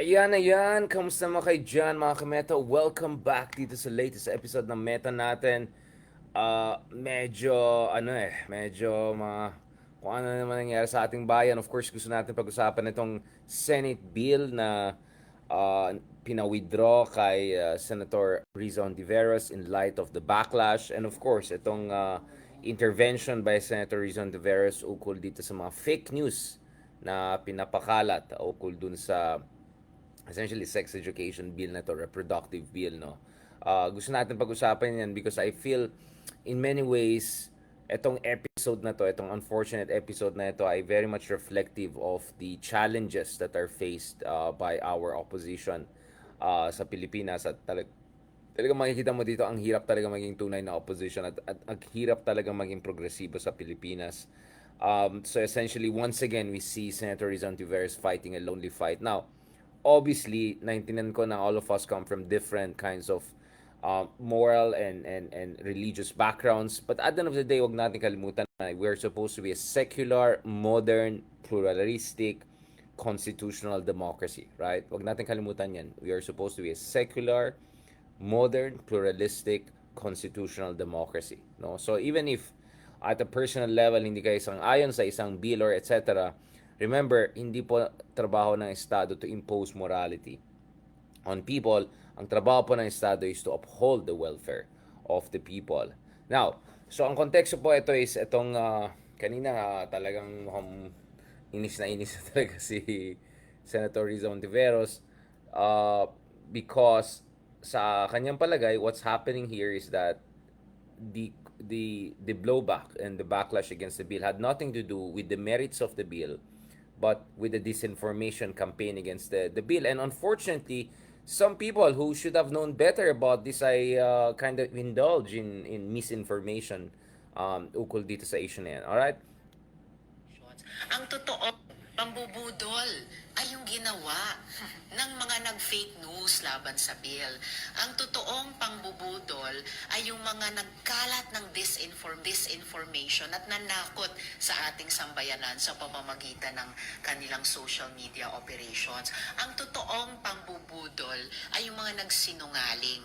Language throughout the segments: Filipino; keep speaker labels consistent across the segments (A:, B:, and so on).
A: Ayan. Kamusta mga kay Jan, mga kameta? Welcome back dito sa latest episode ng Meta natin. Medyo, medyo kung ano naman nangyari sa ating bayan. Of course, gusto natin pag-usapan itong Senate bill na pina-withdraw kay Senator Rizon Ontiveros in light of the backlash. And of course, itong intervention by Senator Rizon Ontiveros ukol dito sa mga fake news na pinapakalat ukol dun sa essentially sex education bill na to, reproductive bill, no? Gusto natin pag-usapan yan because I feel in many ways etong episode na to, itong unfortunate episode na ito ay very much reflective of the challenges that are faced by our opposition sa Pilipinas at talagang makikita mo dito ang hirap talaga maging tunay na opposition at ang hirap talaga maging progresibo sa Pilipinas. So essentially, once again, we see Senator Rizon Tiveros fighting a lonely fight. Now, obviously, naintindihan ko na all of us come from different kinds of moral and religious backgrounds. But at the end of the day, wag natin kalimutan na we're supposed to be a secular, modern, pluralistic, constitutional democracy, right? Wag natin kalimutan yan. We are supposed to be a secular, modern, pluralistic, constitutional democracy. No? So even if at a personal level hindi kayo isang ayon sa isang bill or etc., remember, hindi po trabaho ng Estado to impose morality on people. Ang trabaho po ng Estado is to uphold the welfare of the people. Now, so ang konteksto po ito is itong kanina talagang mukhang inis na talaga si Senator Rizon Ontiveros because sa kanyang palagay, what's happening here is that the blowback and the backlash against the bill had nothing to do with the merits of the bill, but with the disinformation campaign against the bill. And unfortunately, some people who should have known better about this ay kind of indulge in misinformation ukol dito sa issue na yan. Alright?
B: Ang totoo, pambubudol ay yung ginawa ng mga nag-fake news laban sa bill. Ang totoong pambubudol ay yung mga nagkalat ng disinformation at nanakot sa ating sambayanan sa pamamagitan ng kanilang social media operations. Ang totoong pambubudol ay yung mga nagsinungaling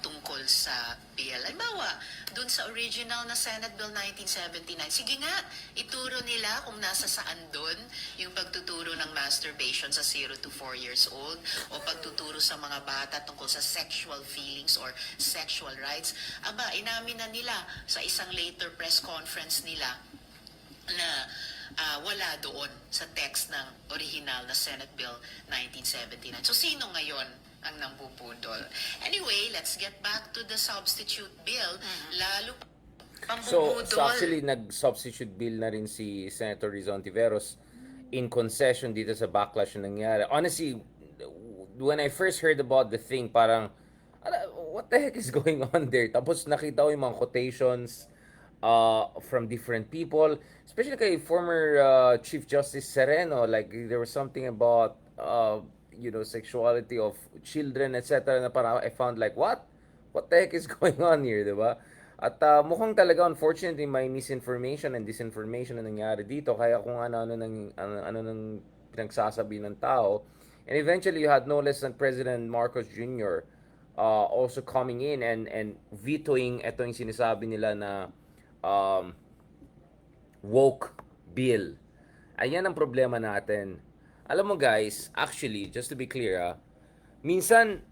B: tungkol sa bill. Halimbawa, dun sa original na Senate Bill 1979, sige nga, ituro nila kung nasa saan dun yung pagtuturo ng masturbation sa 0 to 4 years old o pagtuturo sa mga bata tungkol sa sexual feelings or sexual rights. Aba, inamin na nila sa isang later press conference nila na wala doon sa text ng original na Senate Bill 1979. So, sino ngayon ang nambubudol? Anyway, let's get back to the substitute bill. Lalo pambubudol.
A: So actually, nag-substitute bill na rin si Senator Rizon Tiveros in concession dito sa backlash na nangyari. Honestly, when I first heard about the thing, parang, what the heck is going on there? Tapos nakita ko yung mga quotations from different people, especially kay former Chief Justice Sereno. Like, there was something about, sexuality of children, etc. na parang I found like, what? What the heck is going on here, di ba? At mukhang talaga, unfortunately, may misinformation and disinformation na nangyari dito. Kaya kung ano nang pinagsasabi ng tao. And eventually, you had no less than President Marcos Jr. Also coming in and vetoing ito yung sinasabi nila na um, woke bill. Ayan ang problema natin. Alam mo guys, actually, just to be clear, minsan,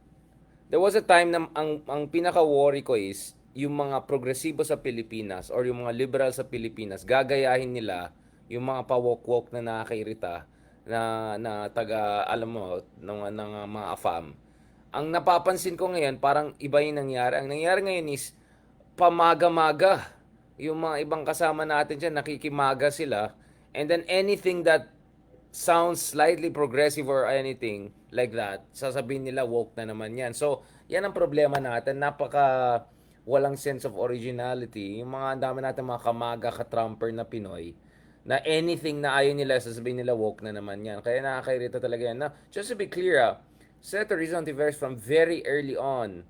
A: there was a time na ang pinaka-worry ko is, yung mga progresibo sa Pilipinas or yung mga liberal sa Pilipinas, gagayahin nila yung mga pa-woke-woke na nakakairita na taga, alam mo, ng mga AFAM. Ang napapansin ko ngayon, parang iba yung nangyari. Ang nangyari ngayon is, pamaga-maga. Yung mga ibang kasama natin dyan, nakikimaga sila. And then anything that sounds slightly progressive or anything like that, sasabihin nila woke na naman yan. So, yan ang problema natin. Napaka walang sense of originality. Yung mga ang dami natin mga kamaga, ka-trumper na Pinoy, na anything na ayaw nila, sasabihin nila woke na naman yan. Kaya nakakairita talaga yan. Now, just to be clear, Senator Rizon Tiveros from very early on,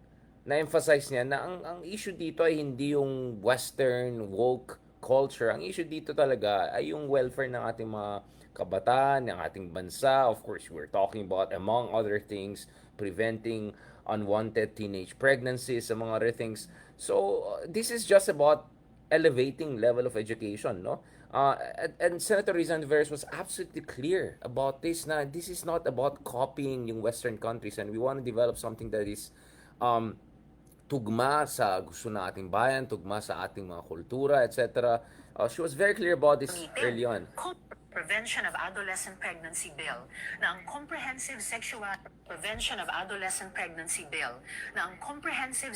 A: na-emphasize niya na ang issue dito ay hindi yung western woke culture. Ang issue dito talaga ay yung welfare ng ating mga kabataan, ng ating bansa. Of course, we're talking about, among other things, preventing unwanted teenage pregnancies, among other things. So, this is just about elevating level of education, no? And Senator Rizal Veras was absolutely clear about this na this is not about copying yung Western countries, and we want to develop something that is um, tugma sa gusto nating bayan, tugma sa ating mga kultura, etc. She was very clear about this early on.
B: Prevention of Adolescent Pregnancy Bill na ang Comprehensive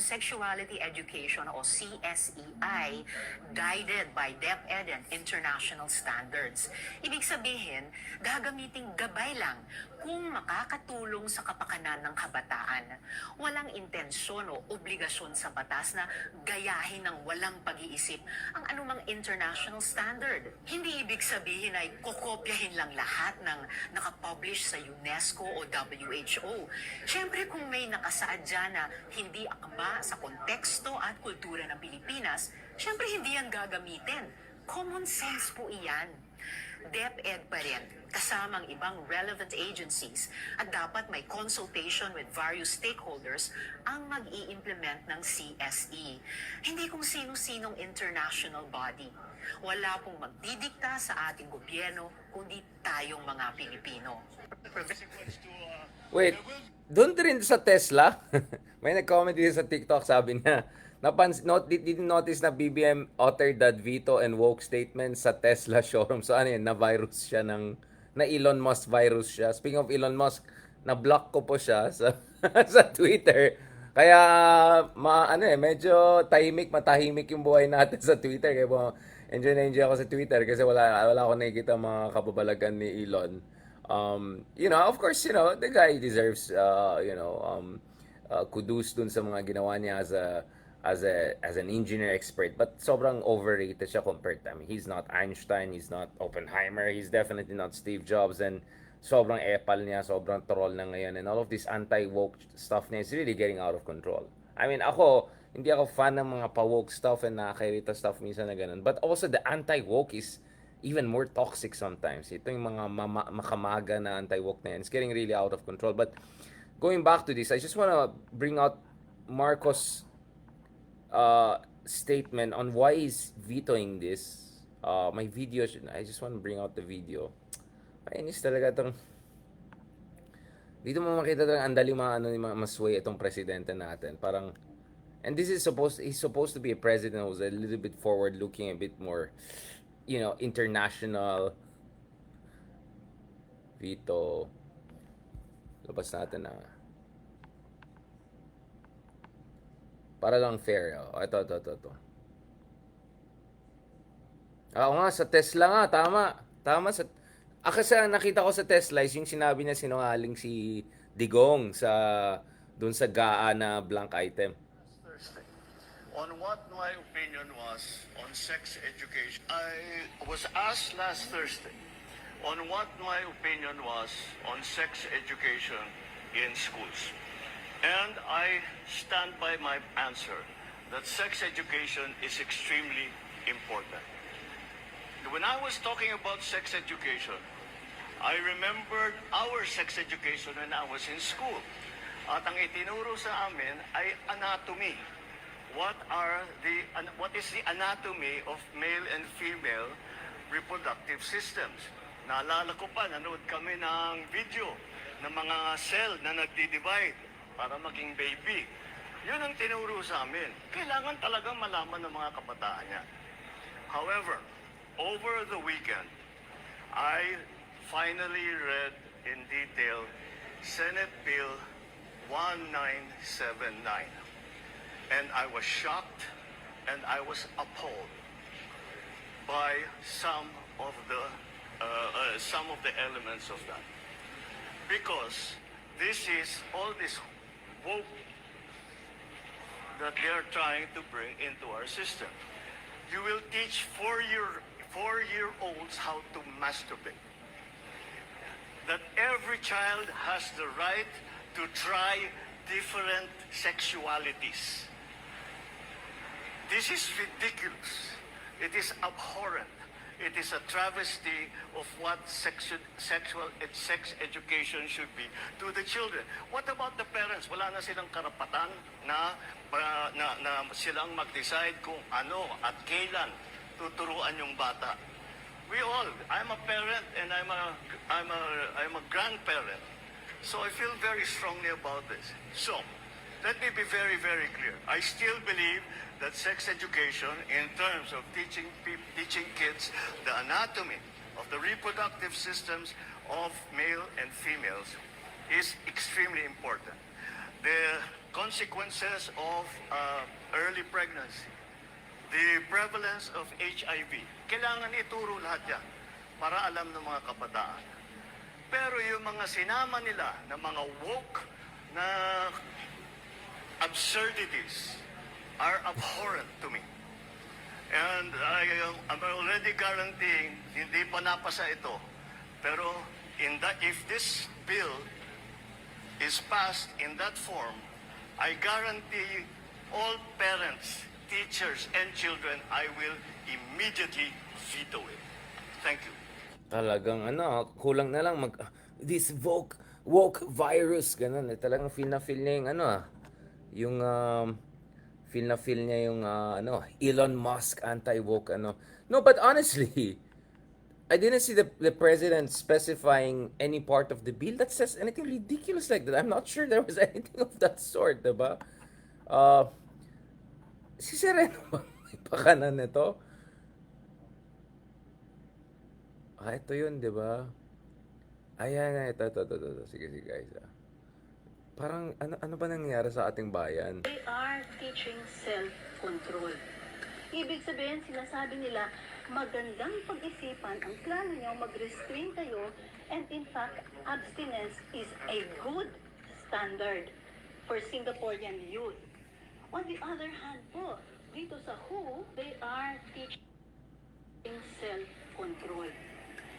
B: Sexuality Education o CSEI guided by DepEd and international standards. Ibig sabihin, gagamiting gabay lang kung makakatulong sa kapakanan ng kabataan. Walang intensyon o obligasyon sa batas na gayahin ng walang pag-iisip ang anumang international standard. Hindi ibig sabihin ay kokopyahin lang lahat ng nakapublish sa UNESCO o WHO. Siyempre kung may nakasaad dyan na hindi akma sa konteksto at kultura ng Pilipinas, siyempre hindi yan gagamitin. Common sense po iyan. DepEd pa rin, kasamang ibang relevant agencies at dapat may consultation with various stakeholders ang mag-i-implement ng CSE. Hindi kung sino-sinong international body. Wala pong magdidikta sa ating gobyerno kundi tayong mga Pilipino.
A: Wait, doon rin sa Tesla, may nag-comment din sa TikTok, sabi niya, didn't notice na BBM uttered that veto and woke statement sa Tesla showroom. So ano yun, na-virus siya na Elon Musk virus siya. Speaking of Elon Musk, na-block ko po siya sa, sa Twitter. Kaya, medyo matahimik yung buhay natin sa Twitter. Kaya po, enjoy na enjoy ako sa Twitter kasi wala ako nakikita mga kababalagan ni Elon. Of course, the guy deserves, kudos dun sa mga ginawa niya as an engineer expert, but sobrang overrated siya compared to, he's not Einstein, he's not Oppenheimer, he's definitely not Steve Jobs, and sobrang epal niya, sobrang troll na ngayon, and all of this anti-woke stuff niya is really getting out of control. Hindi ako fan ng mga pa-woke stuff and nakakairita stuff minsan na ganun, but also the anti-woke is even more toxic sometimes. Ito yung mga makamaga na anti-woke na yan, it's getting really out of control. But going back to this, I just wanna bring out Marcos statement on why he's vetoing this. My video, I just want to bring out the video. Kainis talaga itong, dito mo makita talaga ang dali mga masway itong presidente natin. Parang, and he's supposed to be a president who's a little bit forward looking, a bit more, international. Veto. Labas natin na. Para lang fair. Ito. Oo nga, sa Tesla nga, tama. Kasi nakita ko sa Tesla is yung sinabi niya sinungaling si Digong dun sa GAA na blank item.
C: Thursday, on what my opinion was on sex education. I was asked last Thursday on what my opinion was on sex education in schools. And I stand by my answer that sex education is extremely important. When I was talking about sex education, I remembered our sex education when I was in school. At ang itinuro sa amin ay anatomy. What is the anatomy of male and female reproductive systems? Naalala ko pa, nanood kami ng video ng mga cell na nagdi-divide para maging baby. Yun ang tinuro sa amin. Kailangan talagang malaman ng mga kabataan niya. However, over the weekend, I finally read in detail Senate Bill 1979. And I was shocked and I was appalled by some of the elements of that. Because all this woke that they are trying to bring into our system. You will teach four-year-olds how to masturbate. That every child has the right to try different sexualities. This is ridiculous. It is abhorrent. It is a travesty of what sex education should be to the children. What about the parents? Wala na silang karapatan na silang mag-decide kung ano at kailan tuturuan yung bata. We all, I'm a parent and I'm a grandparent. So I feel very strongly about this. So, let me be very, very clear. I still believe that sex education, in terms of teaching kids the anatomy of the reproductive systems of male and females, is extremely important. The consequences of early pregnancy, the prevalence of HIV, kailangan ituro lahat yan para alam ng mga kabataan. Pero yung mga sinama nila na mga woke na absurdities are abhorrent to me. And I'm already guaranteeing, hindi pa napasa ito. Pero if this bill is passed in that form, I guarantee all parents, teachers, and children, I will immediately veto it. Thank you.
A: Talagang kulang na lang this woke virus, ganun. Talagang feel niya yung yung feel niya yung Elon Musk anti-woke No, but honestly, I didn't see the president specifying any part of the bill that says anything ridiculous like that. I'm not sure there was anything of that sort, diba? Si Sereno ba may pakanan nito? Ito yun, di ba? Ayan, ito. Sige, guys. Parang, ano ba nangyayari sa ating bayan?
D: They are teaching self-control. Ibig sabihin, sinasabi nila, magandang pag-isipan ang plano nyo, mag-restrain kayo, and in fact, abstinence is a good standard for Singaporean youth. On the other hand po, dito sa WHO, they are teaching self-control.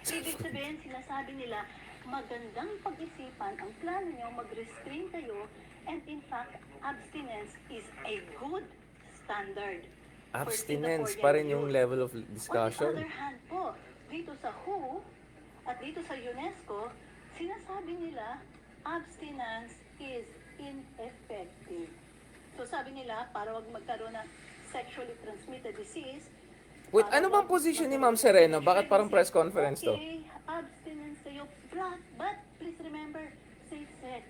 D: Ibig sabihin, sinasabi nila, magandang pag-isipan ang plano nyo, mag-restrain kayo, and in fact, abstinence is a good standard.
A: Abstinence pa rin yung level of discussion.
D: On the other hand po, dito sa WHO at dito sa UNESCO, sinasabi nila, abstinence is ineffective. So sabi nila, para wag magkaroon ng sexually transmitted disease,
A: Wait, ano bang position ni Ma'am Sereno? Bakit parang press conference to?
D: Okay, abstinence sa'yo, but please remember, safe sex.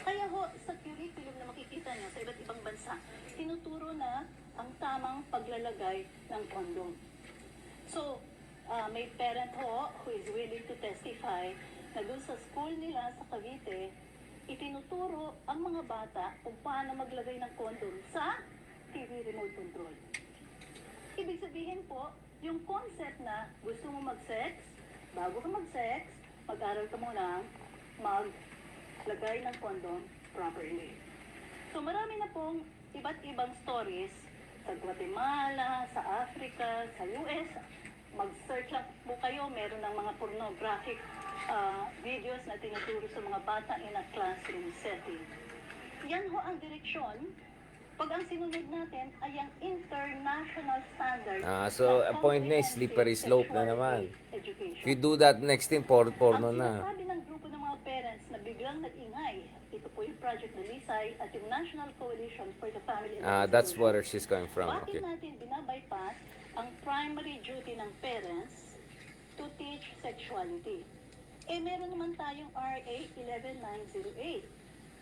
D: Kaya ho, sa curriculum na makikita niyo sa iba't ibang bansa, tinuturo na ang tamang paglalagay ng condom. So, may parent ho who is willing to testify na doon sa school nila sa Cavite, itinuturo ang mga bata kung paano maglagay ng condom sa TV remote control. Ibig sabihin po, yung concept na gusto mo mag-sex, bago ka mag-sex, mag-aral ka muna maglagay ng condom properly. So marami na pong iba't ibang stories sa Guatemala, sa Africa, sa US. Mag-search lang po kayo, meron ng mga pornographic videos na tinuturo sa mga bata in a classroom setting. Yan ho ang direksyon. Pag ang sinunod natin ay ang international standard.
A: So a point na slippery slope na naman.
D: Education.
A: If you do that next thing, porno
D: Ang
A: na.
D: sinasabi ng grupo ng mga parents na biglang nag-ingay, ito po yung Project Dalisay at yung National Coalition for the Family and
A: That's
D: Education.
A: where she's coming from.
D: Bakit
A: Okay.
D: natin binabypass ang primary duty ng parents to teach sexuality? Meron naman tayong RA 11908,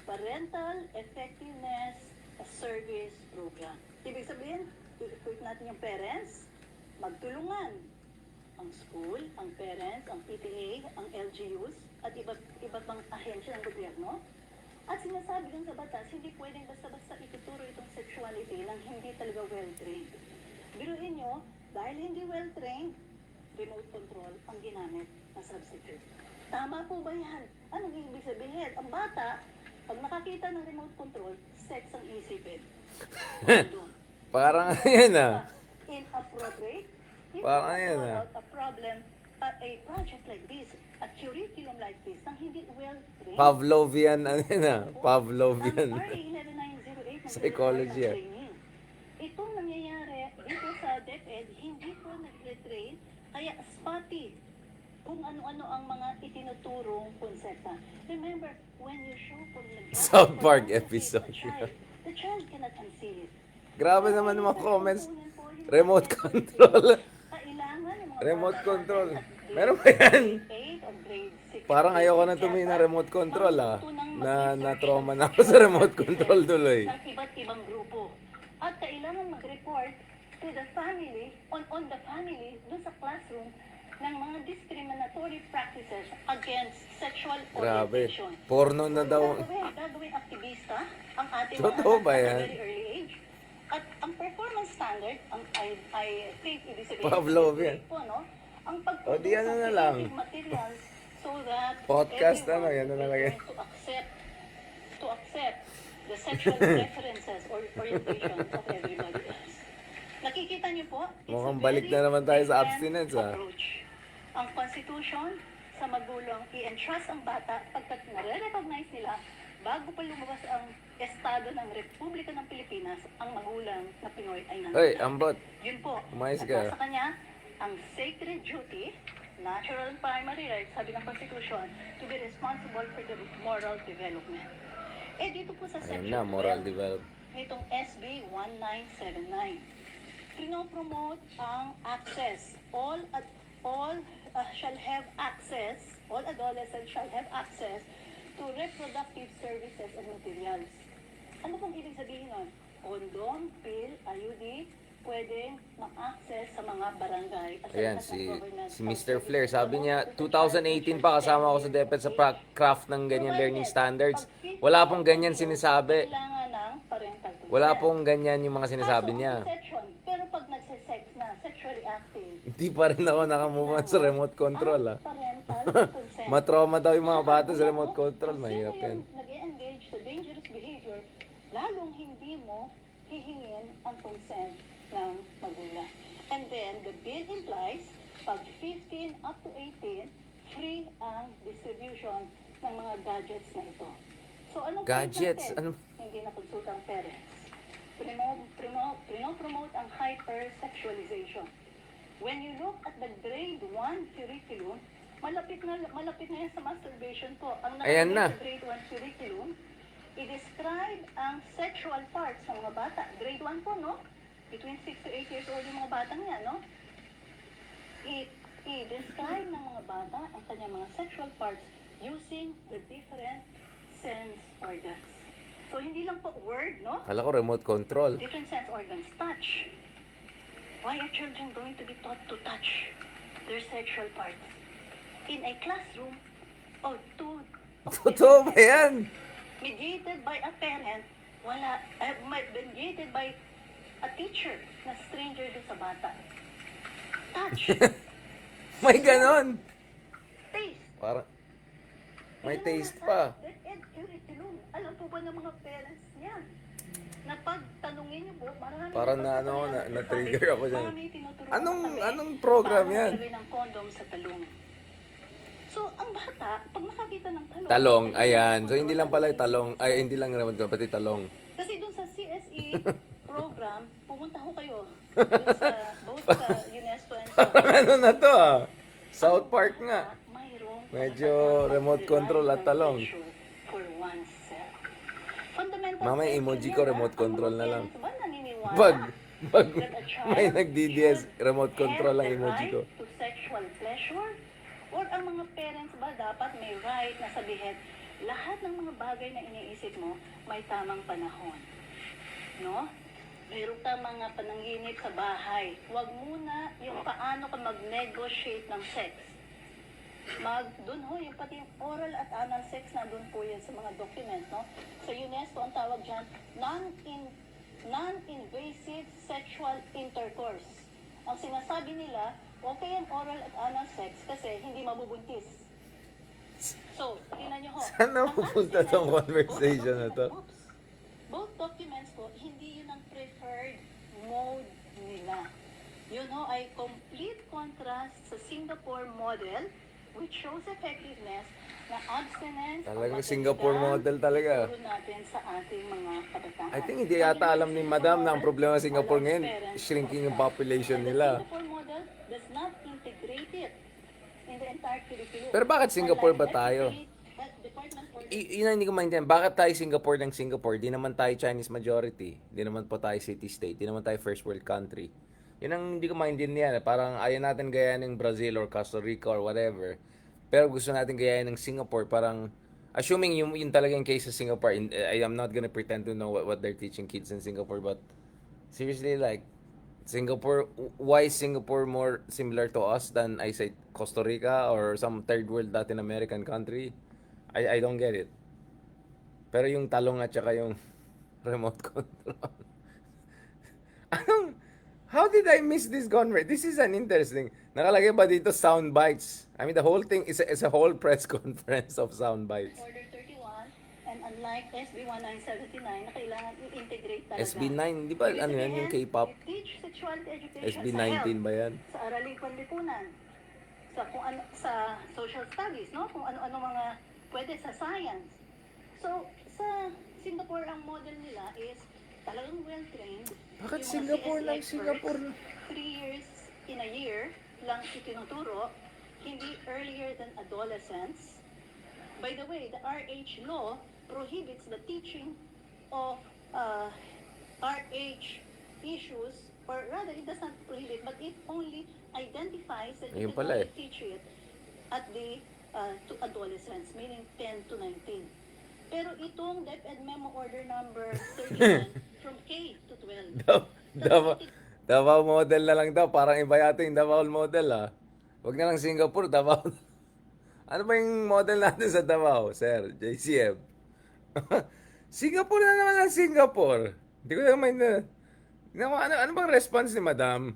D: Parental Effectiveness Service Program. Ibig sabihin, i-equip natin yung parents, magtulungan ang school, ang parents, ang PTA, ang LGUs, at iba't pang ahensya ng gobyerno. At sinasabi dun sa batas, hindi pwedeng basta-basta ituturo itong sexuality ng hindi talaga well-trained. Biruin nyo, dahil hindi well-trained, remote control ang ginamit na substitute. Tama po ba yan? Anong ibig sabihin? Ang bata, pag nakakita ng remote control, sex ang isipin.
A: Parang yun
D: Inappropriate. If
A: Parang
D: you
A: yun,
D: talk about a problem, a project like this, a curriculum like this, nang hindi well-trained.
A: Pavlovian, Pavlovian.
D: Ang RA 11908 ng
A: Psychology,
D: training. Itong nangyayari dito sa DepEd, hindi po nag-retrain Kaya spotty kung ano-ano ang mga itinuturong konsepta. Remember, when you show pornography,
A: South Park
D: pornography to
A: episode.
D: a child, the child cannot unsee it.
A: Grabe naman yung mga comments.
D: Kukunin po yung
A: Remote
D: content
A: control.
D: Kailangan yung mga
A: Remote
D: bata
A: control.
D: natin at grade
A: Meron ba yan?
D: 8 or grade 6,
A: Parang ayoko na tumingin ng remote control na-trauma na ako sa remote control tuloy.
D: ng iba't ibang grupo. At kailangan mag-report to the family, on the family, dun sa classroom, ng mga discriminatory practices against sexual
A: Grabe.
D: orientation.
A: Porno na daw.
D: Gagawin aktivista ang ating
A: Totoo
D: mga
A: ba
D: anak
A: yan?
D: at a very early age. At ang performance standard, I think ibig sabihin
A: Pavlov
D: grade
A: yan.
D: po, no? Ang
A: O, di ano na lang.
D: creative materials so that
A: Podcast,
D: everyone
A: yan na
D: will
A: nalagay.
D: learn to accept the sexual preferences or orientations of everybody else. Nakikita niyo po? It's
A: Mukhang
D: a
A: balik
D: very
A: na naman tayo sa
D: different
A: abstinence,
D: approach. Ang Constitution sa magulang i-entrust ang bata pagkat nare-recognize nila bago pa lumabas ang Estado ng Republika ng Pilipinas, ang magulang na Pinoy ay nandun.
A: Hoy, ambot.
D: Yun po.
A: Umayos
D: At
A: ka.
D: sa kanya, ang sacred duty, natural and primary right, sabi ng Constitution, to be responsible for the moral development. Eh, dito po sa
A: Ayun
D: section
A: na, moral
D: 12,
A: development.
D: nitong SB 1979, pinopromote ang access. All shall have access, all adolescents shall have access to reproductive services and materials. Ano pong ibig sabihin nun? Condom, pill, IUD, pwedeng ma-access sa mga barangay. At sa
A: Ayan,
D: lahat ng government
A: si Mr. Flair. Sabi niya, 2018 pa kasama ako sa DepEd sa craft ng ganyan learning standards. Wala pong ganyan sinasabi.
D: Kailangan ng parental consent.
A: Wala pong ganyan yung mga sinasabi
D: Kaso,
A: niya.
D: ang exception, pero pag nagsisex na, sexually active,
A: Hindi pa rin ako nakamove on sa remote control
D: ang parental consent.
A: Matrauma daw yung mga bata sa remote control. Mahirap yan.
D: Nag-engage sa dangerous behavior, lalong hindi mo hihingin ang consent ng magulang. And then, the bill implies, pag 15 up to 18, free ang distribution ng mga gadgets na ito. So, anong point
A: Gadgets?
D: natin?
A: Ano?
D: Hindi na pagsultang parents. Promote ang hypersexualization. When you look at the grade 1 curriculum, malapit na yan sa masturbation po. Ang
A: Ayan na.
D: nakalagay sa grade 1 curriculum, i-describe ang sexual parts ng mga bata. Grade 1 po, no? Between 6 to 8 years old yung mga batang yan, no? I-describe ng mga bata ang kanyang mga sexual parts using the different sense organs. So, hindi lang po word, no?
A: Kala ko remote control.
D: Different sense organs. Touch. Why are children going to be taught to touch their sexual parts? In a classroom of two
A: Totoo ba yan?
D: mediated by a parent, mediated by a teacher na stranger doon sa bata. Touch.
A: May ganon.
D: Taste.
A: Parang, may
D: Yan ang
A: taste
D: nasa
A: pa.
D: DepEd curriculum. Alam po ba ng mga parents yan? Na pag tanungin niyo po, marami
A: Parang na-trigger ako dyan.
D: Mami, tinuturuan
A: Anong-
D: kami
A: anong program
D: paano
A: yan?
D: maglagay ng condom sa talong. So, ang bata, pag nakakita ng talong...
A: Talong, ayan. So, hindi lang pala yung talong. Ay, hindi lang naman pati talong.
D: Kasi doon sa CSE program, pumunta ho kayo. Doon sa, both sa UNESCO and sa...
A: Ano na to South Park nga.
D: Mayroong
A: Medyo remote control at talong.
D: for oneself. Fundamental
A: Mamaya
D: sense
A: emoji
D: yun
A: ko,
D: yan,
A: remote
D: Ang
A: control
D: mga
A: na lang.
D: parents ba naniniwala
A: Pag
D: that a child
A: may nag-DDS, remote control
D: have
A: ang
D: the
A: emoji ko.
D: right to sexual pleasure? Or ang mga parents ba dapat may right na sabihin, lahat ng mga bagay na iniisip mo, may tamang panahon. No? Meron ka mga pananginip sa bahay. Huwag muna yung paano ka mag-negotiate ng sex. Doon ho, yung pati yung oral at anal sex na doon po yan sa mga document, no? Sa UNESCO, ang tawag dyan, non-invasive sexual intercourse. Ang sinasabi nila, okay ang oral at anal sex kasi hindi mabubuntis. So, tingnan nyo ho.
A: Saan na
D: Ang
A: pupunta
D: abstinence-
A: tong conversation na to?
D: Oops. Both documents po, hindi yun ang preferred mode nila. Yun ho ay complete contrast sa Singapore model which shows effectiveness na abstinence ang
A: Talagang
D: maganda
A: Singapore model talaga.
D: ituro natin sa ating mga kabataan.
A: I think hindi yata alam ni Madam na ang problema sa Singapore ngayon, shrinking yung population
D: And the
A: nila.
D: Singapore model does not integrate curriculum.
A: Pero bakit Singapore ba
D: Unlike that,
A: tayo?
D: that department or
A: Yun ang hindi ko maintindihan. Bakit tayo Singapore ng Singapore? Di naman tayo Chinese majority. Di naman po tayo city-state. Di naman tayo first world country. Yun ang hindi ko maintindihan. Parang ayaw natin gayahin ng Brazil or Costa Rica or whatever. Pero gusto natin gayahin ng Singapore. Parang, assuming yun talaga yung case sa Singapore, I am not gonna pretend to know what they're teaching kids in Singapore. But, seriously, like, Singapore, why is Singapore more similar to us than, I say, Costa Rica or some third world Latin American country? I don't get it. Pero yung talong at saka yung remote control. Anong, how did I miss this conference? This is an interesting. Nakalagay ba dito sound bites? I mean, the whole thing is a whole press conference of sound bites.
D: Order 31, and unlike SB 1979 na kailangan i-integrate talaga.
A: SB 9, di ba
D: Ibig
A: ano yan, yung
D: sabihin,
A: K-pop?
D: Teach sexuality education
A: SB
D: sa health,
A: 19 ba yan?
D: sa araling panlipunan, sa kung ano, sa social studies, no? Kung ano-ano mga pwede sa science. So, sa Singapore ang model nila is talagang well-trained.
A: Bakit
D: Yung mga
A: Singapore
D: CSE
A: lang?
D: experts,
A: Singapore
D: 3 years in a year lang itinuturo, hindi earlier than adolescence. By the way, the RH law prohibits the teaching of RH issues, or rather, it does not prohibit, but it only identifies that you
A: Ayun
D: can
A: pala
D: only teach it at the to adolescents, meaning 10 to 19. Pero itong DepEd Memo Order number 39 from K to 12.
A: Davao model na lang daw. Parang iba yata yung Davao model ah. Huwag na lang Singapore, Davao. Ano ba yung model natin sa Davao, sir? JCF. Singapore na naman ang Singapore. Hindi ko naman ano bang response ni Madam?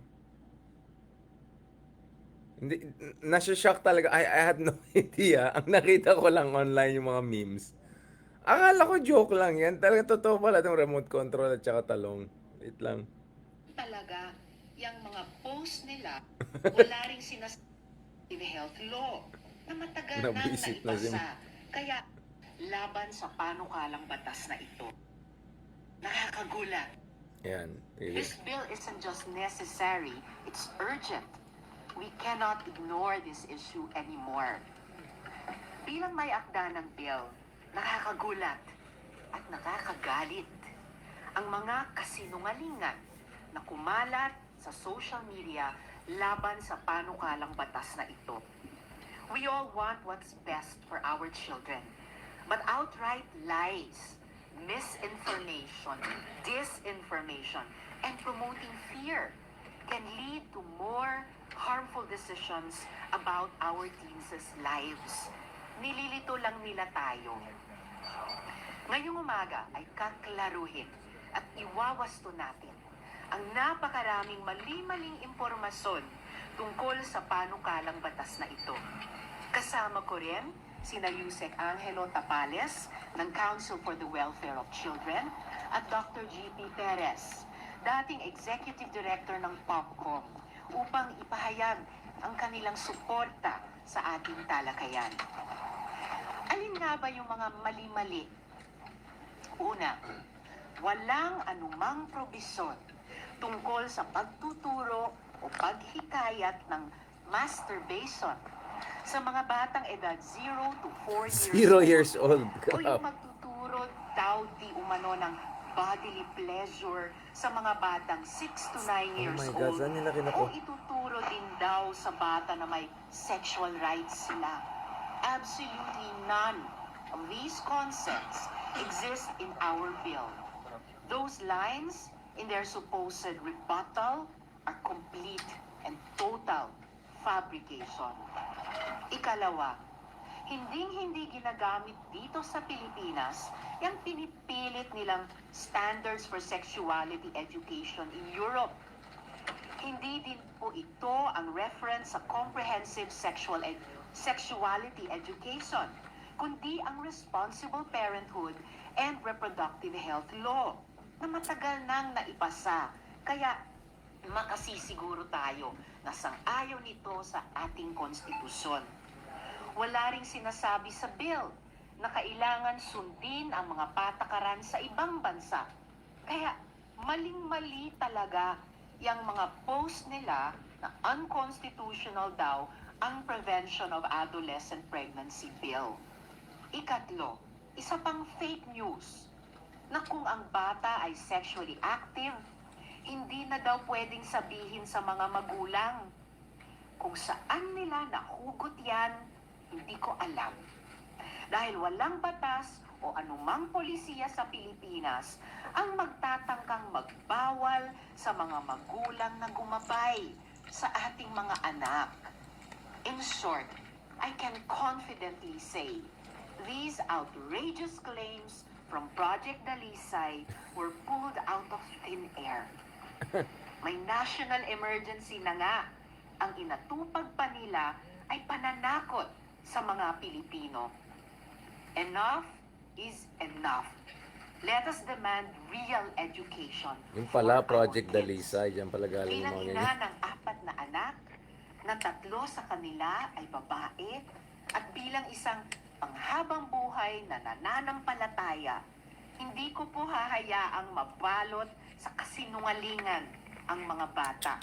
A: Hindi, nasa-shock talaga. I had no idea. Ang nakita ko lang online yung mga memes. Akala ko joke lang yan. Talaga totoo pala itong remote control at saka talong. Wait lang.
B: Talaga, yung mga post nila, wala rin sinasabi health law na matagal nang
A: Nabisit na
B: naipasa. Kaya, laban sa panukalang batas na ito. Nakakagulat.
A: Yan. Sige.
B: This bill isn't just necessary, it's urgent. We cannot ignore this issue anymore. Bilang may akda ng bill, nakakagulat at nakakagalit ang mga kasinungalingan na kumalat sa social media laban sa panukalang batas na ito. We all want what's best for our children, but outright lies, misinformation, disinformation, and promoting fear can lead to more harmful decisions about our teens' lives. Nililito lang nila tayo. Ngayong umaga ay kaklaruhin at iwawasto natin ang napakaraming mali-maling impormasyon tungkol sa panukalang batas na ito. Kasama ko rin sina Yusek Angelo Tapales ng Council for the Welfare of Children at Dr. G.P. Perez, dating Executive Director ng POPCOM, upang ipahayag ang kanilang suporta sa ating talakayan. Alin nga ba yung mga mali-mali? Una, walang anumang probisyon tungkol sa pagtuturo o paghikayat ng masturbation sa mga batang edad 0 to 4 years
A: 0 years old.
B: o yung magtuturo daw di umano ng bodily pleasure sa mga batang 6 to 9 years
A: my God,
B: old.
A: saan nila
B: O ituturo din daw sa bata na may sexual rights sila. Absolutely none of these concepts exist in our bill. Those lines in their supposed rebuttal are complete and total fabrication. Ikalawa, hindi ginagamit dito sa Pilipinas yung pinipilit nilang standards for sexuality education in Europe. Hindi din po ito ang reference sa comprehensive sexuality education, kundi ang responsible parenthood and reproductive health law na matagal nang naipasa. Kaya makasisiguro tayo na sang-ayon nito sa ating konstitusyon. Wala ring sinasabi sa bill na kailangan sundin ang mga patakaran sa ibang bansa. Kaya maling-mali talaga yung mga post nila na unconstitutional daw ang Prevention of Adolescent Pregnancy Bill. Ikatlo, isa pang fake news na kung ang bata ay sexually active, hindi na daw pwedeng sabihin sa mga magulang. Kung saan nila nahugot yan, hindi ko alam. Dahil walang batas o anumang polisiya sa Pilipinas ang magtatangkang magbawal sa mga magulang na gumabay sa ating mga anak. In short, I can confidently say these outrageous claims from Project Dalisay were pulled out of thin air. May national emergency na nga. Ang inatupag pa nila ay pananakot sa mga Pilipino. Enough is enough. Let us demand real education.
A: Yung pala,
B: for our
A: Project
B: kids.
A: Dalisay, dyan pala galing yung
B: Bilang
A: mga
B: ina
A: ganyan.
B: ng 4 na anak, na 3 sa kanila ay babae, at bilang isang panghabang buhay na nananampalataya, hindi ko po hahayaang mabalot sa kasinungalingan ang mga bata.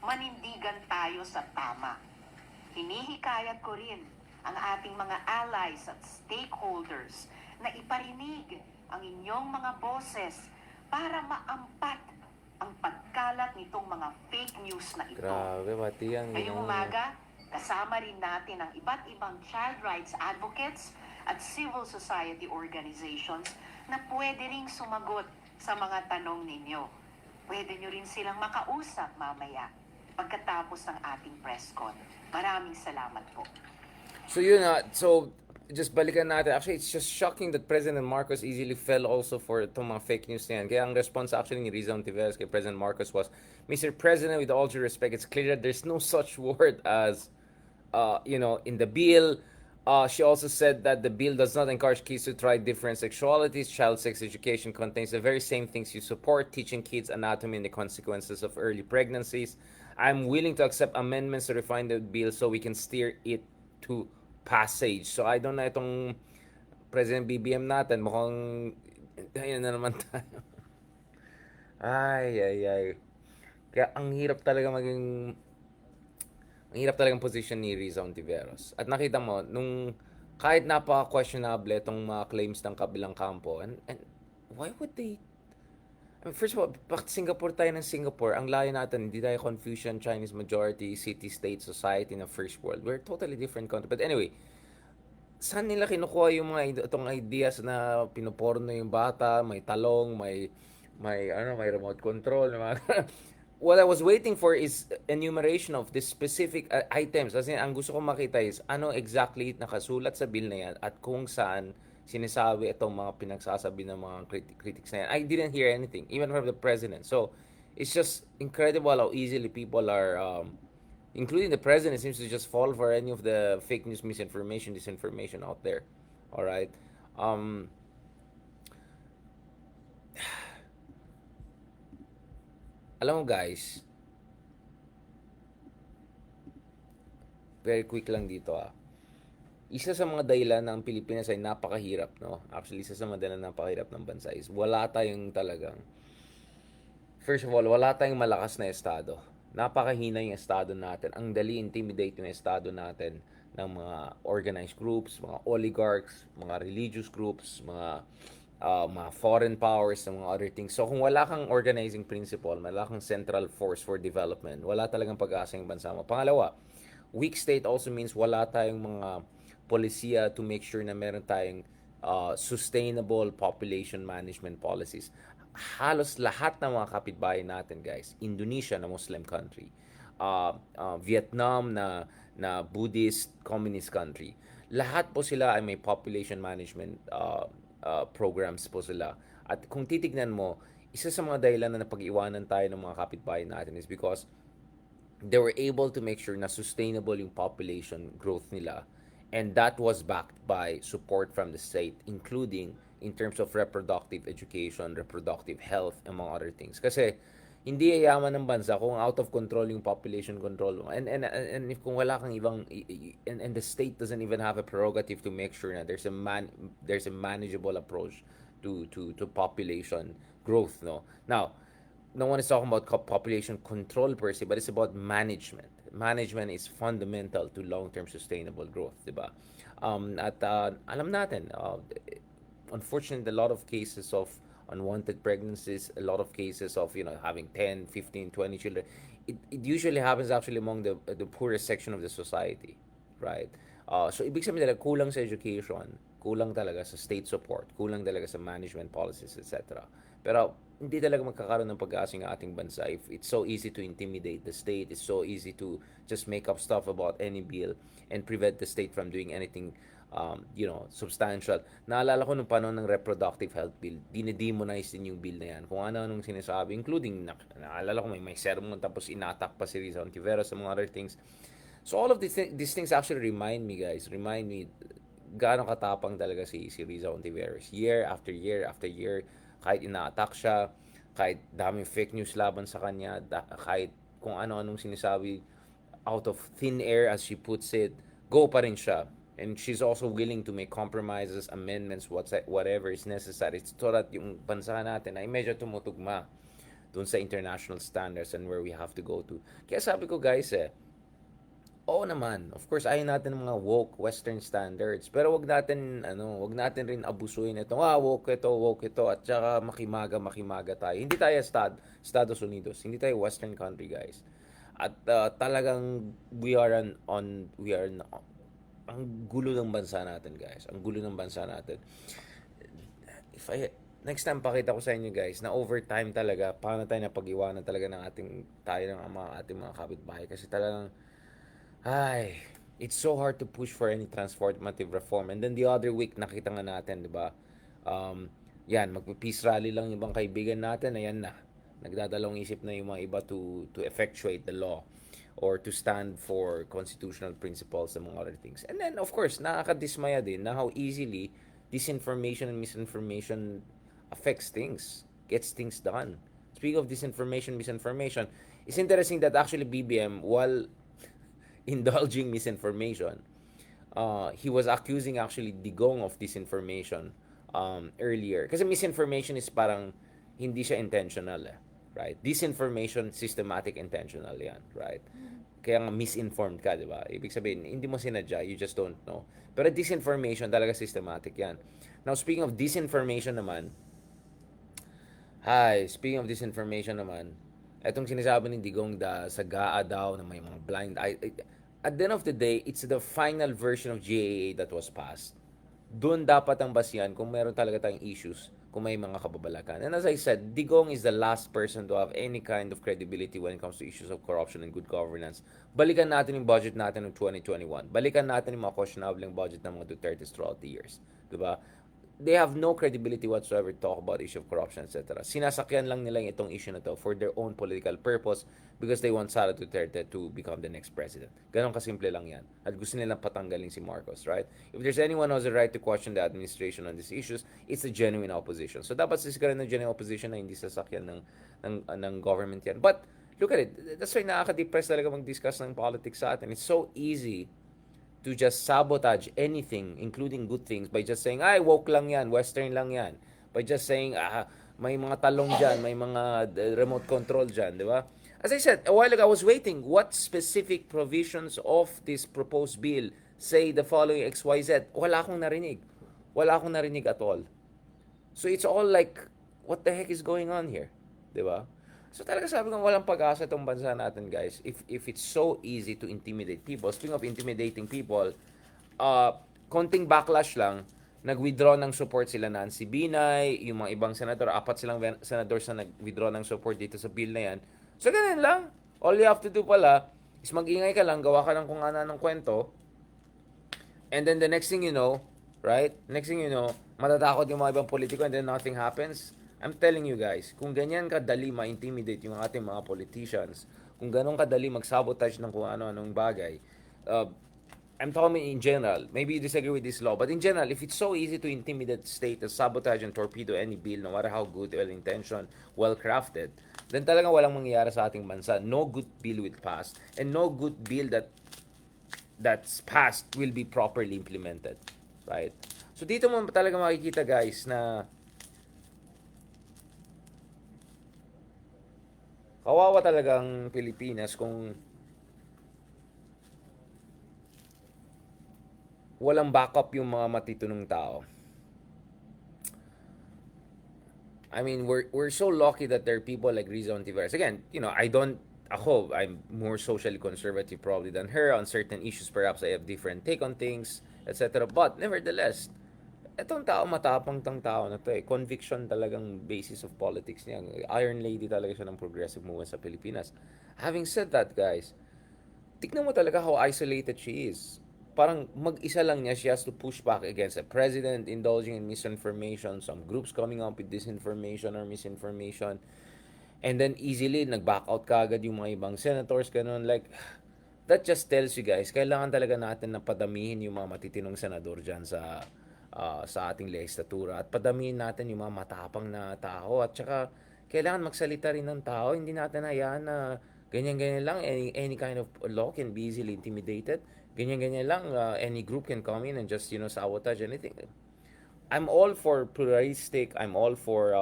B: Manindigan tayo sa tama. Hinihikayat ko rin ang ating mga allies at stakeholders na iparinig ang inyong mga boses para maampat ang pagkalat nitong mga fake news na ito.
A: Grabe, pati ang
B: Ngayong umaga, kasama rin natin ang iba't ibang child rights advocates at civil society organizations na pwede ring sumagot sa mga tanong ninyo. Pwede nyo rin silang makausap mamaya pagkatapos ng ating press con. Maraming salamat po.
A: So yun so just balikan natin. Actually, it's just shocking that President Marcos easily fell also for itong mga fake news na yan. Kaya ang response actually ni Riza Ontiveros kay President Marcos was, Mr. President, with all due respect, it's clear that there's no such word as, in the bill. She also said that the bill does not encourage kids to try different sexualities. Child sex education contains the very same things you support, teaching kids anatomy and the consequences of early pregnancies. I'm willing to accept amendments to refine the bill so we can steer it to passage. So I don't know itong President BBM natin, mukhang ayun na naman tayo. Ay. Kaya ang hirap talagang position ni Riza Ontiveros. At nakita mo, nung kahit napaka-questionable itong mga claims ng kabilang kampo, and why would they, first of all, bakit Singapore tayo ng Singapore? Ang layo natin, hindi tayo Confucian, Chinese majority, city-state society na first world. We're totally different country. But anyway, saan nila kinukuha yung mga itong ideas na pinuporno yung bata, may talong, may remote control, mga what I was waiting for is enumeration of the specific items. Kasi ang gusto kong makita is ano exactly nakasulat sa bill na yan at kung saan sinasabi itong mga pinagsasabi ng mga critics na yan. I didn't hear anything, even from the president. So, it's just incredible how easily people are, including the president, seems to just fall for any of the fake news, misinformation, disinformation out there. Alright? Alam mo guys, very quick lang dito isa sa mga dahilan ng Pilipinas ay napakahirap, no? Actually, isa sa mga dahilan ng napakahirap ng bansa is wala tayong talagang, first of all, wala tayong malakas na estado. Napakahina yung estado natin. Ang dali intimidate yung estado natin ng mga organized groups, mga oligarchs, mga religious groups, mga foreign powers, and mga other things. So, kung wala kang organizing principle, wala kang central force for development, wala talagang pag-asa yung bansa mo. Pangalawa, weak state also means wala tayong mga polisiya to make sure na meron tayong sustainable population management policies. Halos lahat ng mga kapitbahay natin, guys, Indonesia na Muslim country, Vietnam na Buddhist communist country, lahat po sila ay may population management programs po sila. At kung titignan mo, isa sa mga dahilan na napag-iwanan tayo ng mga kapitbahay natin is because they were able to make sure na sustainable yung population growth nila, and that was backed by support from the state, including in terms of reproductive education, reproductive health, among other things. Kasi hindi yayaman ng bansa kung out of control yung population control, and if kung wala kang ibang, and the state doesn't even have a prerogative to make sure na there's a manageable approach to population growth, no. Now, no one is talking about population control per se, but it's about management. Management is fundamental to long-term sustainable growth, di ba? At alam natin, unfortunately, a lot of cases of unwanted pregnancies, a lot of cases of, having 10, 15, 20 children, it usually happens actually among the poorest section of the society, right? So, ibig sabihin talaga, kulang sa education, kulang talaga sa state support, kulang talaga sa management policies, etc. Pero, hindi talaga magkakaroon ng pag-asa ng ating bansa if it's so easy to intimidate the state, it's so easy to just make up stuff about any bill and prevent the state from doing anything substantial. Naalala ko nung panahon ng reproductive health bill, dinedemonize din yung bill na yan. Kung ano-anong sinasabi, including, naalala ko may sermon tapos inatak pa si Riza Ontiveros sa mga other things. So all of these things actually remind me gaano katapang talaga si Riza Ontiveros. Year after year after year, kahit ina-attack siya, kahit daming fake news laban sa kanya, kahit kung ano-anong sinasabi out of thin air as she puts it, go pa rin siya. And she's also willing to make compromises, amendments, whatever is necessary so that yung bansa natin ay medyo tumutugma dun sa international standards and where we have to go to. Kaya sabi ko guys oo naman, of course ayaw natin ng mga woke western standards, pero wag natin rin abusuin woke ito at saka makimaga tayo. Hindi tayo Estados Unidos, hindi tayo western country guys. At talagang ang gulo ng bansa natin guys. Ang gulo ng bansa natin. Next time pakita ko sa inyo guys na over time talaga paano tayo napag-iwanan talaga ng ating mga kapitbahay kasi talagang it's so hard to push for any transformative reform. And then the other week nakita nga natin, 'di ba? Magpe-peace rally lang yung ibang kaibigan natin, ayan na. Nagdadalawang isip na yung mga iba to effectuate the law or to stand for constitutional principles among other things. And then, of course, nakakadismaya din na how easily disinformation and misinformation affects things, gets things done. Speaking of disinformation, misinformation, it's interesting that actually BBM, while indulging misinformation, he was accusing actually Digong of disinformation earlier. Kasi misinformation is parang hindi siya intentional right? Disinformation, systematic, intentional yan, right? Kaya nga misinformed ka, di ba? Ibig sabihin, hindi mo sinadya, you just don't know. Pero disinformation, talaga systematic yan. Now, speaking of disinformation naman, etong sinasabi ni Digong sa GAA daw na may mga blind eye. At the end of the day, it's the final version of GAA that was passed. Doon dapat ang basihan kung meron talaga tayong issues, kung may mga kababalakan. And as I said, Digong is the last person to have any kind of credibility when it comes to issues of corruption and good governance. Balikan natin yung budget natin ng 2021. Balikan natin yung mga questionable budget ng mga Duterte throughout the years. Diba? They have no credibility whatsoever to talk about issue of corruption, etc. Sinasakyan lang nila itong issue na to for their own political purpose because they want Sara Duterte to become the next president. Ganon kasimple lang yan. At gusto nilang patanggalin si Marcos, right? If there's anyone who has the right to question the administration on these issues, it's a genuine opposition. So dapat sisgaran ng genuine opposition na hindi sasakyan ng government yan. But look at it. That's why nakaka-depress talaga mag-discuss ng politics sa atin. It's so easy to just sabotage anything, including good things, by just saying, woke lang yan, western lang yan. By just saying, may mga talong dyan, may mga remote control dyan, di ba? As I said, a while ago, I was waiting, what specific provisions of this proposed bill say the following XYZ? Wala akong narinig. Wala akong narinig at all. So it's all like, what the heck is going on here? Di ba? So talaga sabi ko, walang pag-asa itong bansa natin, guys. If it's so easy to intimidate people, speaking of intimidating people, konting backlash lang, nag-withdraw ng support sila Nancy Binay, yung mga ibang senador, 4 silang senadors na nag-withdraw ng support dito sa bill na yan. So ganun lang. All you have to do pala is mag-ingay ka lang, gawa ka ng kung ano ng kwento, and then the next thing you know, right? Next thing you know, matatakot yung mga ibang politiko and then nothing happens. I'm telling you guys, kung ganyan kadali ma-intimidate yung ating mga politicians, kung ganun kadali mag-sabotage ng kung ano-anong bagay, I'm talking in general, maybe you disagree with this law, but in general, if it's so easy to intimidate the state, to sabotage and torpedo any bill, no matter how good, well-intentioned, well-crafted, then talagang walang mangyayari sa ating bansa. No good bill will pass, and no good bill that's passed will be properly implemented. Right? So dito mo talaga makikita guys na Kawawa talagang Pilipinas kung walang backup yung mga matitunong tao. I mean, we're so lucky that there are people like Riza Ontiveros. Again, I'm more socially conservative probably than her on certain issues. Perhaps I have different take on things, etc. But nevertheless, etong tao, matapang tang tao na to eh. Conviction talagang basis of politics niya. Iron Lady talaga siya ng progressive movement sa Pilipinas. Having said that, guys, tignan mo talaga how isolated she is. Parang mag-isa lang niya, she has to push back against a president indulging in misinformation, some groups coming up with disinformation or misinformation, and then easily nag-back out kagad yung mga ibang senators, ganun. Like, that just tells you guys, kailangan talaga natin na padamihin yung mga matitinong senador dyan sa ating legislatura at padamihin natin yung mga matapang na tao at saka kailangan magsalita rin ng tao, hindi natin hayaan na ganyan-ganyan lang, any kind of law can be easily intimidated, ganyan-ganyan lang, any group can come in and just, sabotage anything. I'm all for pluralistic, I'm all for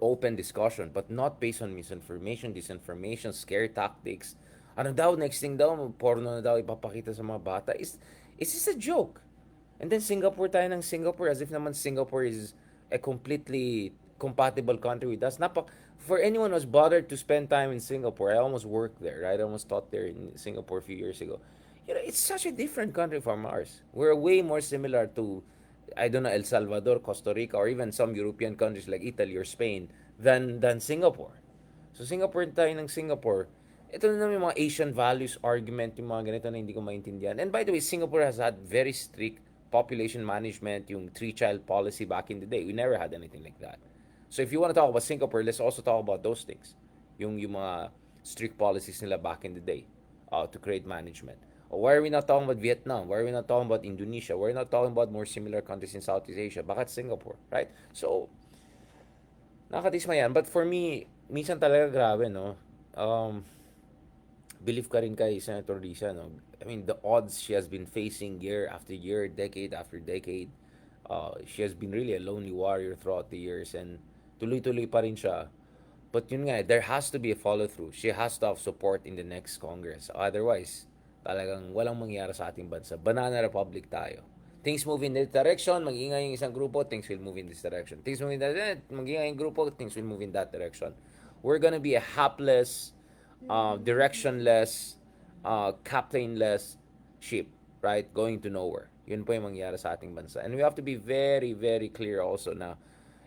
A: open discussion, but not based on misinformation, disinformation, scare tactics. Ano daw, next thing daw, porno na daw ipapakita sa mga bata. Is this a joke? And then Singapore tayo ng Singapore as if naman Singapore is a completely compatible country with us. For anyone who's bothered to spend time in Singapore, I almost worked there, right? I almost taught there in Singapore a few years ago. It's such a different country from ours. We're way more similar to, I don't know, El Salvador, Costa Rica, or even some European countries like Italy or Spain than Singapore. So Singapore tayo ng Singapore, ito na naman yung mga Asian values argument, yung mga ganito na hindi ko maintindihan. And by the way, Singapore has had very strict population management, yung three-child policy back in the day. We never had anything like that. So if you want to talk about Singapore, let's also talk about those things. Yung mga strict policies nila back in the day to create management. Why are we not talking about Vietnam? Why are we not talking about Indonesia? Why are we not talking about more similar countries in Southeast Asia? Bakit Singapore, right? So, nakatisma yan. But for me, minsan talaga grabe, no? Believe ka rin kay Senator Risa, no? I mean, the odds she has been facing year after year, decade after decade, she has been really a lonely warrior throughout the years and tuloy-tuloy pa rin siya. But yun nga, there has to be a follow-through. She has to have support in the next Congress. Otherwise, talagang walang mangyayari sa ating bansa. Banana Republic tayo. Things move in this direction, mag-ingay yung isang grupo, things will move in this direction. Things move in that direction, mag-ingay yung grupo, things will move in that direction. We're gonna be a hapless, directionless, captainless ship, right? Going to nowhere. Yun po yung mangyayari sa ating bansa. And we have to be very, very clear also na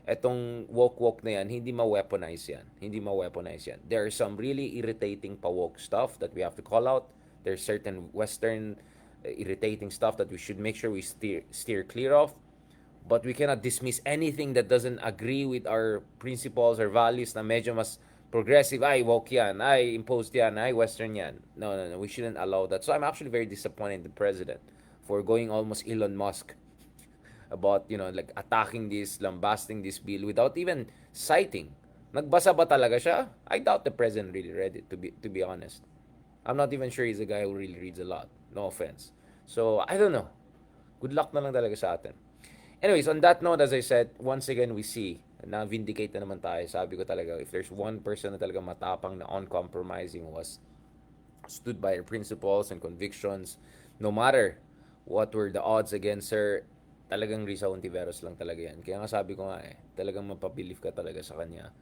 A: etong woke na yan, hindi ma-weaponize yan. Hindi ma-weaponize yan. There are some really irritating pa-woke stuff that we have to call out. There's certain Western irritating stuff that we should make sure we steer clear of. But we cannot dismiss anything that doesn't agree with our principles or values na medyo mas progressive. Ay, woke yan. Ay, imposed yan. Ay, Western yan. No. We shouldn't allow that. So I'm actually very disappointed in the president for going almost Elon Musk about, like attacking this, lambasting this bill without even citing. Nagbasa ba talaga siya? I doubt the president really read it, to be honest. I'm not even sure he's a guy who really reads a lot. No offense. So, I don't know. Good luck na lang talaga sa atin. Anyways, on that note, as I said, once again, we see, na-vindicate na naman tayo. Sabi ko talaga, if there's one person na talaga matapang na uncompromising was stood by her principles and convictions, no matter what were the odds against her, talagang Risa Ontiveros lang talaga yan. Kaya nga sabi ko nga talagang mapabilif ka talaga sa kanya.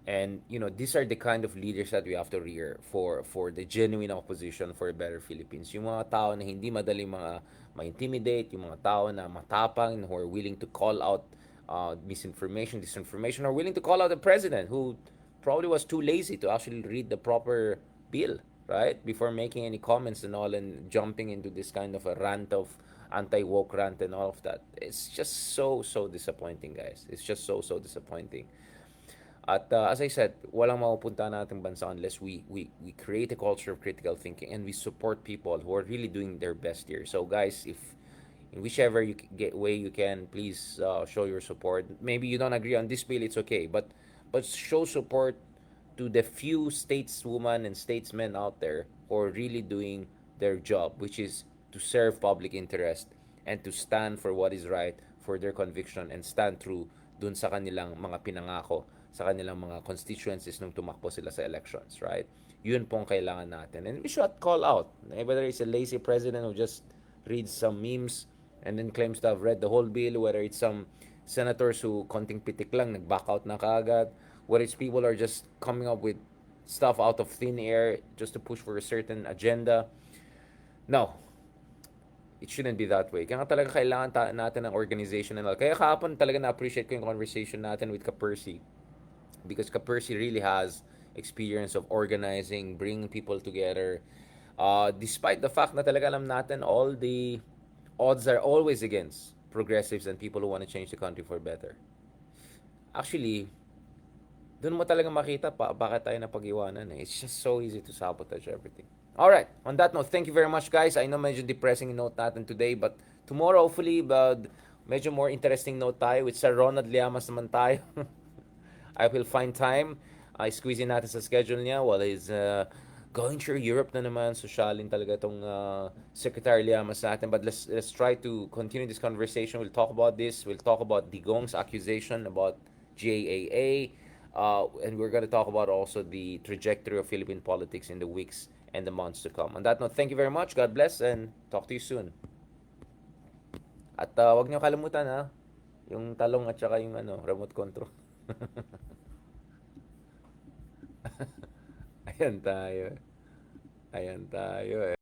A: And, these are the kind of leaders that we have to rear for the genuine opposition for a better Philippines. Yung mga tao na hindi madaling ma-intimidate, yung mga tao na matapang, who are willing to call out misinformation, disinformation, or willing to call out the president who probably was too lazy to actually read the proper bill, right? Before making any comments and all and jumping into this kind of a rant of anti-woke rant and all of that. It's just so disappointing, guys. It's just so disappointing. At as I said, walang mapupunta nating bansa unless we create a culture of critical thinking and we support people who are really doing their best here. So guys, if in whichever way you can, please show your support. Maybe you don't agree on this bill, it's okay, but show support to the few stateswomen and statesmen out there who are really doing their job, which is to serve public interest and to stand for what is right, for their conviction, and stand true dun sa kanilang mga pinangako sa kanilang mga constituencies nung tumakbo sila sa elections, right? Yun pong kailangan natin. And we should call out, whether it's a lazy president who just reads some memes and then claims to have read the whole bill, whether it's some senators who konting pitik lang, nag-back out na kaagad, whether it's people are just coming up with stuff out of thin air just to push for a certain agenda. No, it shouldn't be that way. Kaya nga talaga kailangan natin ng organization and all. Kaya kahapon talaga na-appreciate ko yung conversation natin with Kapersi, because Kapersi really has experience of organizing, bringing people together. Despite the fact na talaga alam natin all the odds are always against progressives and people who want to change the country for better. Actually, doon mo talaga makita bakit tayo napag-iwanan eh. It's just so easy to sabotage everything. Alright, on that note, thank you very much guys. I know medyo depressing note natin today, but tomorrow hopefully medyo more interesting note tayo with Sir Ronald Llamas naman tayo. I will find time. Squeeze in natin sa schedule niya while he's going through Europe na naman. Sosyalin talaga itong Secretary Llamas natin. But let's try to continue this conversation. We'll talk about this. We'll talk about Digong's accusation about GAA. And we're going to talk about also the trajectory of Philippine politics in the weeks and the months to come. On that note, thank you very much. God bless and talk to you soon. At wag niyo kalimutan yung talong at saka yung remote control. Ayan tayo.